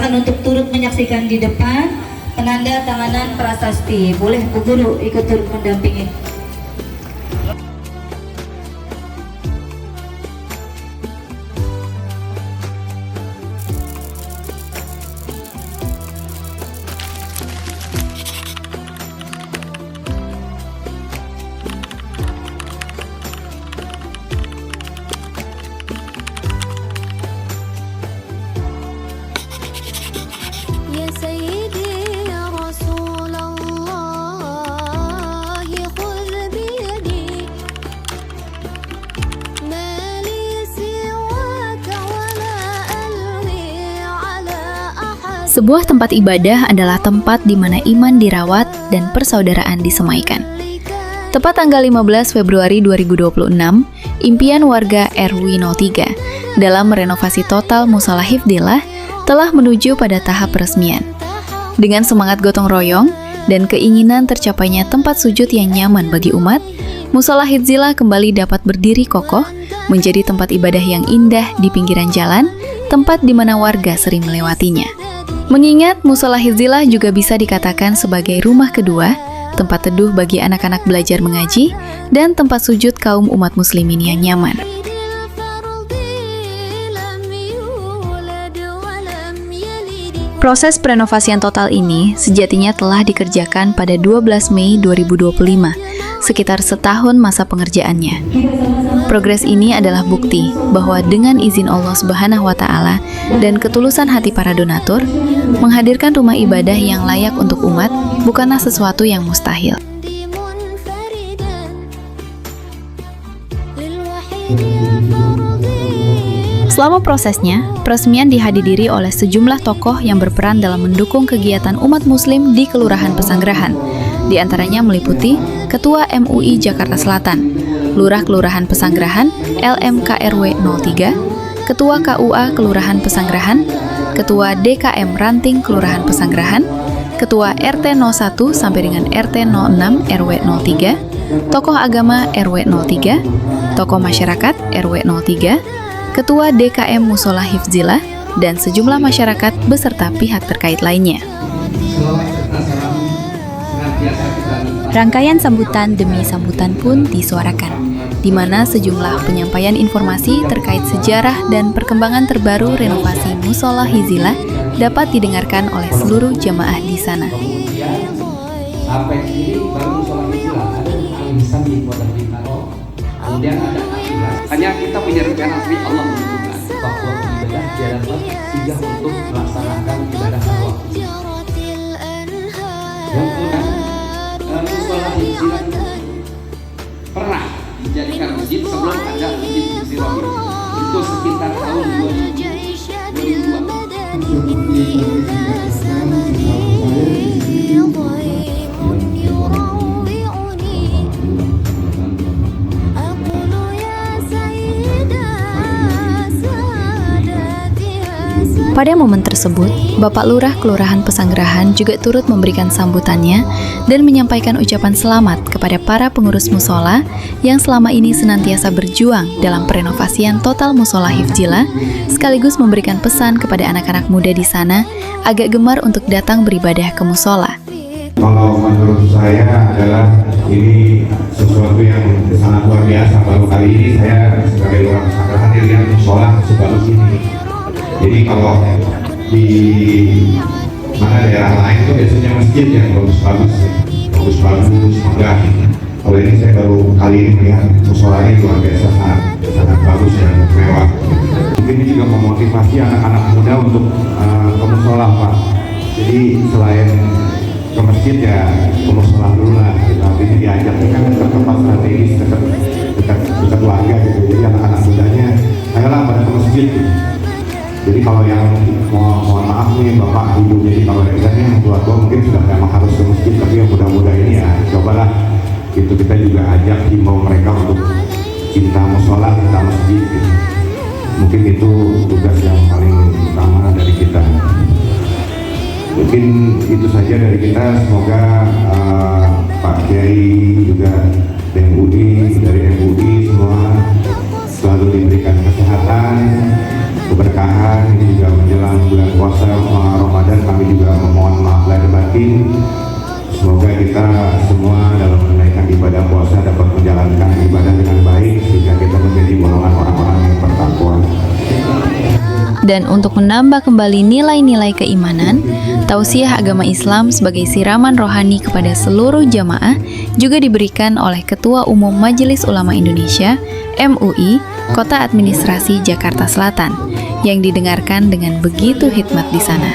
dipersilahkan untuk turut menyaksikan di depan penanda tanganan prasasti. Boleh Bu Guru ikut turut mendampingi. Sebuah tempat ibadah adalah tempat di mana iman dirawat dan persaudaraan disemaikan. Tepat tanggal 15 Februari 2026, impian warga RW 03 dalam merenovasi total Mushola Hifdzillah telah menuju pada tahap peresmian. Dengan semangat gotong royong dan keinginan tercapainya tempat sujud yang nyaman bagi umat, Mushola Hifdzillah kembali dapat berdiri kokoh menjadi tempat ibadah yang indah di pinggiran jalan, tempat di mana warga sering melewatinya. Mengingat Mushola Hifdzillah juga bisa dikatakan sebagai rumah kedua, tempat teduh bagi anak-anak belajar mengaji, dan tempat sujud kaum umat muslimin yang nyaman. Proses perenovasian total ini sejatinya telah dikerjakan pada 12 Mei 2025, sekitar setahun masa pengerjaannya. Progres ini adalah bukti bahwa dengan izin Allah Subhanahu wa Ta'ala dan ketulusan hati para donatur, menghadirkan rumah ibadah yang layak untuk umat bukanlah sesuatu yang mustahil. Selama prosesnya, peresmian dihadiri oleh sejumlah tokoh yang berperan dalam mendukung kegiatan umat muslim di Kelurahan Pesanggerahan. Di antaranya meliputi Ketua MUI Jakarta Selatan, Lurah Kelurahan Pesanggerahan LMKRW 03, Ketua KUA Kelurahan Pesanggerahan, Ketua DKM Ranting Kelurahan Pesanggerahan, Ketua RT 01 sampai dengan RT 06 RW 03, tokoh agama RW 03, tokoh masyarakat RW 03, Ketua DKM Mushola Hifdzillah, dan sejumlah masyarakat beserta pihak terkait lainnya. Rangkaian sambutan demi sambutan pun disuarakan, di mana sejumlah penyampaian informasi terkait sejarah dan perkembangan terbaru renovasi Mushola Hifdzillah dapat didengarkan oleh seluruh jamaah di sana. Hanya kita punya rencana sendiri, Allah menentukan bahwa ibadah diadakan tidak untuk melaksanakan ibadah waktu. Dan Mushola Hifdzillah pernah dijadikan masjid sebelum ada masjid Hifdzillah itu sekitar tahun 2002. Pada momen tersebut, Bapak Lurah Kelurahan Pesanggerahan juga turut memberikan sambutannya dan menyampaikan ucapan selamat kepada para pengurus mushola yang selama ini senantiasa berjuang dalam perenovasian total Mushola Hifdzillah, sekaligus memberikan pesan kepada anak-anak muda di sana agak gemar untuk datang beribadah ke mushola. Kalau menurut saya adalah ini sesuatu yang sangat luar biasa. Baru kali ini saya sebagai Lurah Pesanggerahan lihat mushola sebagus ini. Jadi kalau di mana daerah lain itu biasanya masjid yang bagus-bagus, megah. Kalau ini saya baru kali ini melihat musholanya luar biasa, sangat bagus dan mewah. Mungkin ini juga memotivasi anak-anak muda untuk ke mushola, Pak. Jadi selain ke masjid ya ke mushola dulu lah. Ini diajak, ini kan tempat strategis dekat warga gitu. Jadi anak-anak mudanya ayolah pada ke masjid gitu. Jadi kalau yang mohon maaf nih Bapak Ibu, jadi kalau yang tua-tua mungkin sudah memang harus ke masjid, tapi yang muda-muda ini ya cobalah gitu, kita juga ajak himbau mereka untuk cinta mushola, cinta masjid gitu. Mungkin itu tugas yang paling utama dari kita. Mungkin itu saja dari kita, semoga Pak Kiai juga MUI, dari MUI semua selalu diberikan kesehatan, keberkahan. Ini juga menjelang bulan puasa juga memohon maaf lahir batin. Semoga kita semua dalam menunaikan ibadah puasa dapat menjalankan ibadah dengan baik sehingga kita menjadi golongan orang-orang yang bertakwa. Dan untuk menambah kembali nilai-nilai keimanan, tausiah agama Islam sebagai siraman rohani kepada seluruh jamaah juga diberikan oleh Ketua Umum Majelis Ulama Indonesia, MUI, Kota Administrasi Jakarta Selatan, yang didengarkan dengan begitu hikmat di sana.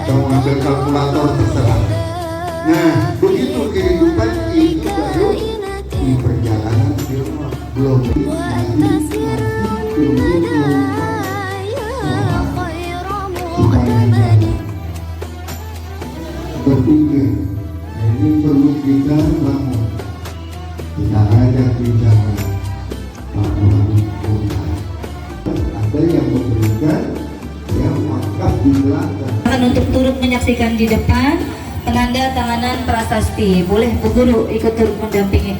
Atau mengambil kalkulator terserah. Nah, begitu kehidupan itu baru di perjalanan belum berpikir ini perlu kita bangun. Kita ajak bicara ada yang memberikan yang wakaf di belakang. Untuk turut menyaksikan di depan penanda tanganan prasasti. Boleh Bu Guru ikut turut mendampingi.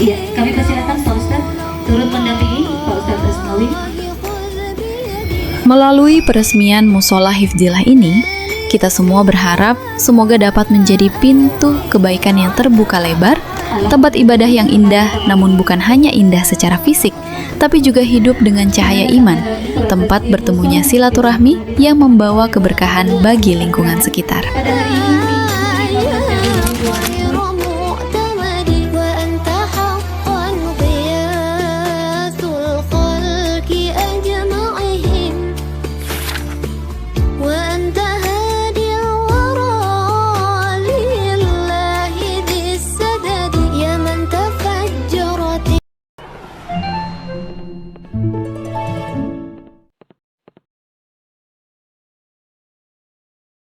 Iya, kami persilakan Pak Ustadz turut mendampingi Pak Ustadz Asmawi. Melalui peresmian Musola Hifdzillah ini, kita semua berharap semoga dapat menjadi pintu kebaikan yang terbuka lebar, tempat ibadah yang indah namun bukan hanya indah secara fisik, tapi juga hidup dengan cahaya iman, tempat bertemunya silaturahmi yang membawa keberkahan bagi lingkungan sekitar. Pada hari ini